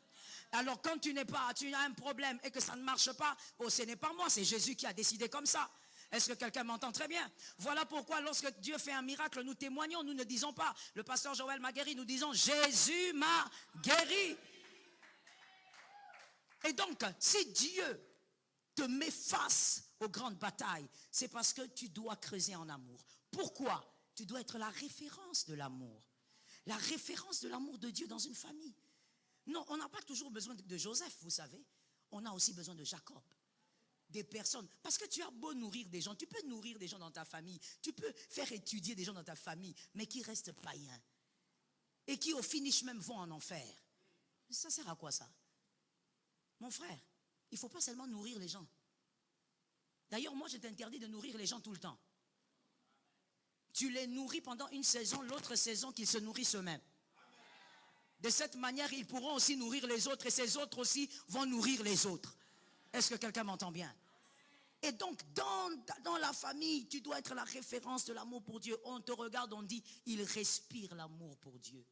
Alors, quand tu as un problème et que ça ne marche pas, ce n'est pas moi, c'est Jésus qui a décidé comme ça. Est-ce que quelqu'un m'entend très bien? Voilà pourquoi lorsque Dieu fait un miracle, nous témoignons, nous ne disons pas, le pasteur Joël m'a guéri, nous disons, Jésus m'a guéri. Et donc, si Dieu te met face aux grandes batailles, c'est parce que tu dois creuser en amour. Pourquoi? Tu dois être la référence de l'amour. La référence de l'amour de Dieu dans une famille. Non, on n'a pas toujours besoin de Joseph, vous savez. On a aussi besoin de Jacob. Des personnes, parce que tu as beau nourrir des gens, tu peux nourrir des gens dans ta famille, tu peux faire étudier des gens dans ta famille, mais qui restent païens et qui au finish même vont en enfer. Ça sert à quoi ça? Mon frère, il ne faut pas seulement nourrir les gens. D'ailleurs, moi je t'interdis de nourrir les gens tout le temps. Tu les nourris pendant une saison, l'autre saison qu'ils se nourrissent eux-mêmes. De cette manière, ils pourront aussi nourrir les autres et ces autres aussi vont nourrir les autres. Est-ce que quelqu'un m'entend bien? Et donc, dans la famille, tu dois être la référence de l'amour pour Dieu. On te regarde, on dit, il respire l'amour pour Dieu.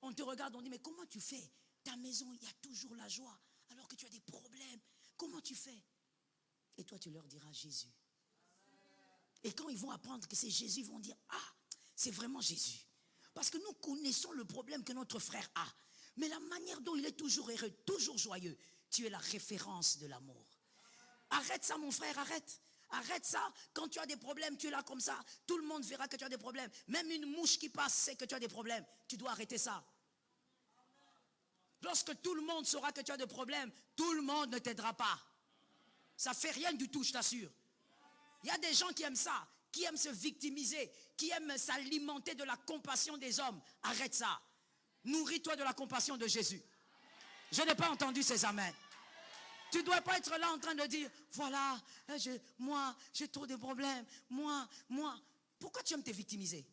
On te regarde, on dit, mais comment tu fais? Ta maison, il y a toujours la joie, alors que tu as des problèmes. Comment tu fais? Et toi, tu leur diras Jésus. Et quand ils vont apprendre que c'est Jésus, ils vont dire, ah, c'est vraiment Jésus. Parce que nous connaissons le problème que notre frère a. Mais la manière dont il est toujours heureux, toujours joyeux, tu es la référence de l'amour. Arrête ça, mon frère, arrête. Arrête ça. Quand tu as des problèmes, tu es là comme ça. Tout le monde verra que tu as des problèmes. Même une mouche qui passe sait que tu as des problèmes. Tu dois arrêter ça. Lorsque tout le monde saura que tu as des problèmes, tout le monde ne t'aidera pas. Ça ne fait rien du tout, je t'assure. Il y a des gens qui aiment ça, qui aiment se victimiser, qui aiment s'alimenter de la compassion des hommes. Arrête ça. Nourris-toi de la compassion de Jésus. Je n'ai pas entendu ces amens. Tu ne dois pas être là en train de dire, voilà, moi, j'ai trop de problèmes. Moi. Pourquoi tu aimes te victimiser?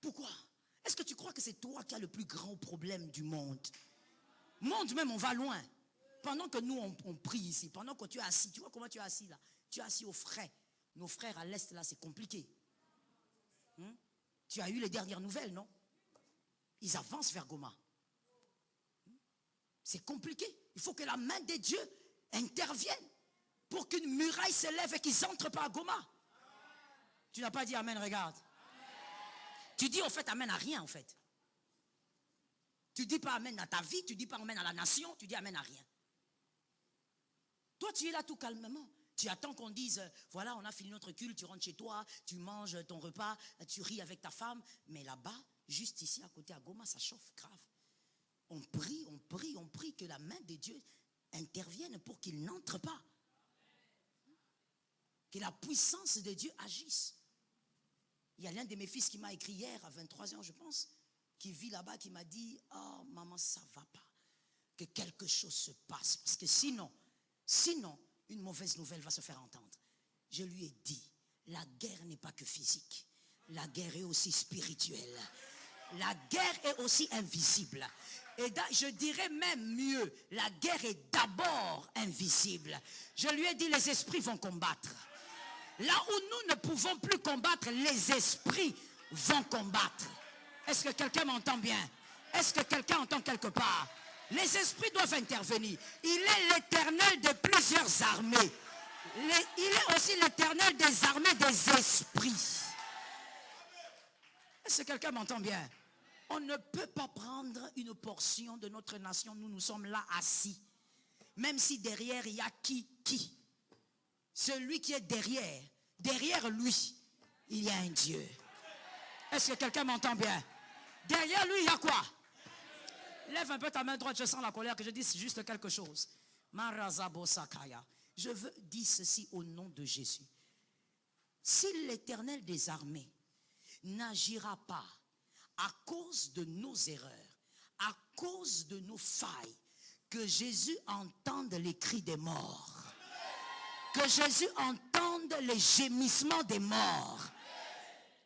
Pourquoi? Est-ce que tu crois que c'est toi qui as le plus grand problème du monde? Monde même, on va loin. Pendant que nous, on prie ici, pendant que tu es assis, tu vois comment tu es assis là? Tu es assis au frais. Nos frères à l'Est, là, c'est compliqué. Tu as eu les dernières nouvelles, non? Ils avancent vers Goma. C'est compliqué. Il faut que la main de Dieu intervienne pour qu'une muraille s'élève et qu'ils n'entrent pas à Goma. Tu n'as pas dit amen, regarde. Tu dis en fait amen à rien en fait. Tu dis pas amen à ta vie, tu dis pas amen à la nation, tu dis amen à rien. Toi tu es là tout calmement. Tu attends qu'on dise, voilà, on a fini notre culte, tu rentres chez toi, tu manges ton repas, tu ris avec ta femme. Mais là-bas, juste ici à côté à Goma, ça chauffe grave. On prie que la main de Dieu intervienne pour qu'il n'entre pas. Que la puissance de Dieu agisse. Il y a l'un de mes fils qui m'a écrit hier, à 23 ans je pense, qui vit là-bas, qui m'a dit, oh maman, ça ne va pas. Que quelque chose se passe. Parce que sinon, une mauvaise nouvelle va se faire entendre. Je lui ai dit, la guerre n'est pas que physique. La guerre est aussi spirituelle. La guerre est aussi invisible. Et je dirais même mieux, la guerre est d'abord invisible. Je lui ai dit, les esprits vont combattre. Là où nous ne pouvons plus combattre, les esprits vont combattre. Est-ce que quelqu'un m'entend bien? Est-ce que quelqu'un entend quelque part? Les esprits doivent intervenir. Il est l'Éternel de plusieurs armées. Il est aussi l'Éternel des armées des esprits. Est-ce que quelqu'un m'entend bien? On ne peut pas prendre une portion de notre nation. Nous sommes là assis. Même si derrière il y a qui? Celui qui est derrière lui, il y a un Dieu. Est-ce que quelqu'un m'entend bien? Derrière lui, il y a quoi? Lève un peu ta main droite, je sens la colère, que je dise juste quelque chose. Je veux dire ceci au nom de Jésus. Si l'Éternel des armées n'agira pas à cause de nos erreurs, à cause de nos failles, que Jésus entende les cris des morts, que Jésus entende les gémissements des morts,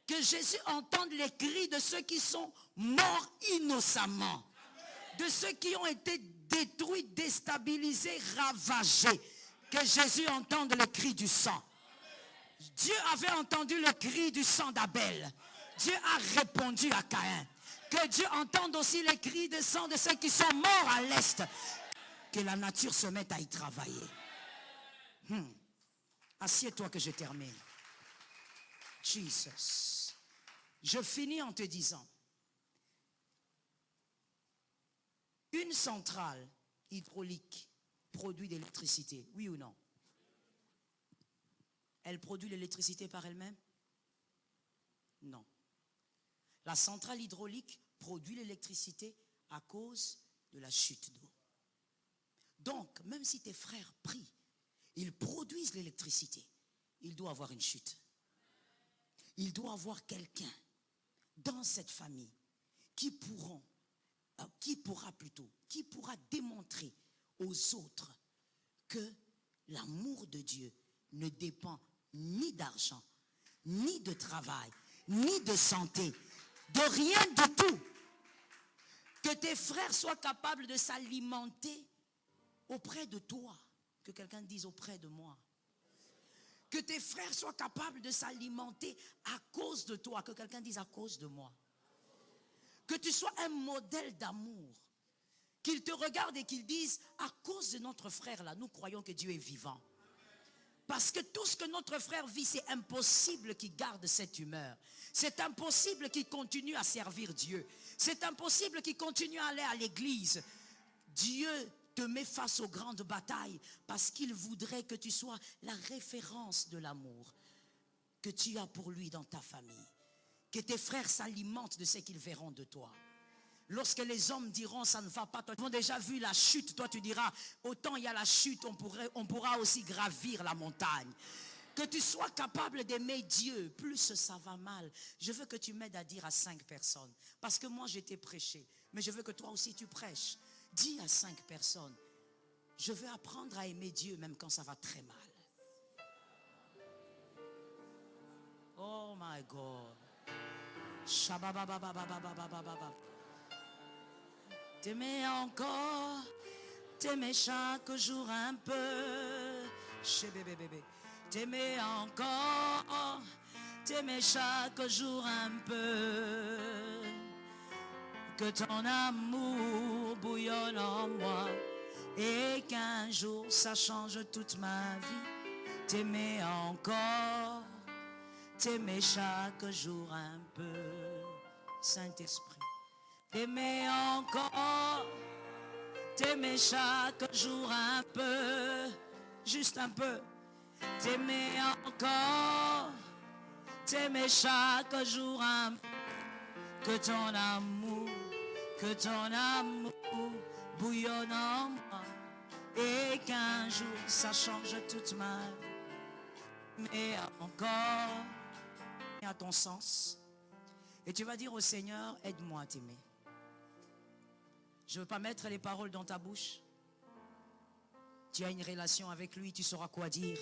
que Jésus entende les cris de ceux qui sont morts innocemment, de ceux qui ont été détruits, déstabilisés, ravagés, que Jésus entende le cri du sang. Dieu avait entendu le cri du sang d'Abel. Dieu a répondu à Caïn. Que Dieu entende aussi les cris de sang de ceux qui sont morts à l'est. Que la nature se mette à y travailler. Assieds-toi que je termine. Jesus. Je finis en te disant, une centrale hydraulique produit de l'électricité, oui ou non? Elle produit l'électricité par elle-même? Non. La centrale hydraulique produit l'électricité à cause de la chute d'eau. Donc, même si tes frères prient, ils produisent l'électricité, il doit avoir une chute. Il doit avoir quelqu'un dans cette famille qui pourra démontrer aux autres que l'amour de Dieu ne dépend ni d'argent, ni de travail, ni de santé, de rien du tout. Que tes frères soient capables de s'alimenter auprès de toi. Que quelqu'un dise auprès de moi. Que tes frères soient capables de s'alimenter à cause de toi. Que quelqu'un dise à cause de moi. Que tu sois un modèle d'amour. Qu'ils te regardent et qu'ils disent à cause de notre frère là, nous croyons que Dieu est vivant. Parce que tout ce que notre frère vit, c'est impossible qu'il garde cette humeur. C'est impossible qu'il continue à servir Dieu. C'est impossible qu'il continue à aller à l'église. Dieu te met face aux grandes batailles parce qu'il voudrait que tu sois la référence de l'amour que tu as pour lui dans ta famille. Que tes frères s'alimentent de ce qu'ils verront de toi. Lorsque les hommes diront ça ne va pas, toi, ils ont déjà vu la chute, toi tu diras autant il y a la chute, on pourra aussi gravir la montagne. Que tu sois capable d'aimer Dieu, plus ça va mal. Je veux que tu m'aides à dire à 5 personnes, parce que moi j'étais prêché, mais je veux que toi aussi tu prêches. Dis à 5 personnes, je veux apprendre à aimer Dieu même quand ça va très mal. Oh my God. Shababababababababababa. T'aimer encore, t'aimer chaque jour un peu. T'aimer encore, t'aimer chaque jour un peu. Que ton amour bouillonne en moi et qu'un jour ça change toute ma vie. T'aimer encore, t'aimer chaque jour un peu. Saint-Esprit. T'aimer encore, t'aimer chaque jour un peu, juste un peu. T'aimer encore, t'aimer chaque jour un peu. Que ton amour bouillonne en moi et qu'un jour ça change toute ma vie. Mais encore, à ton sens, et tu vas dire au Seigneur, aide-moi à t'aimer. Je ne veux pas mettre les paroles dans ta bouche. Tu as une relation avec lui, tu sauras quoi dire.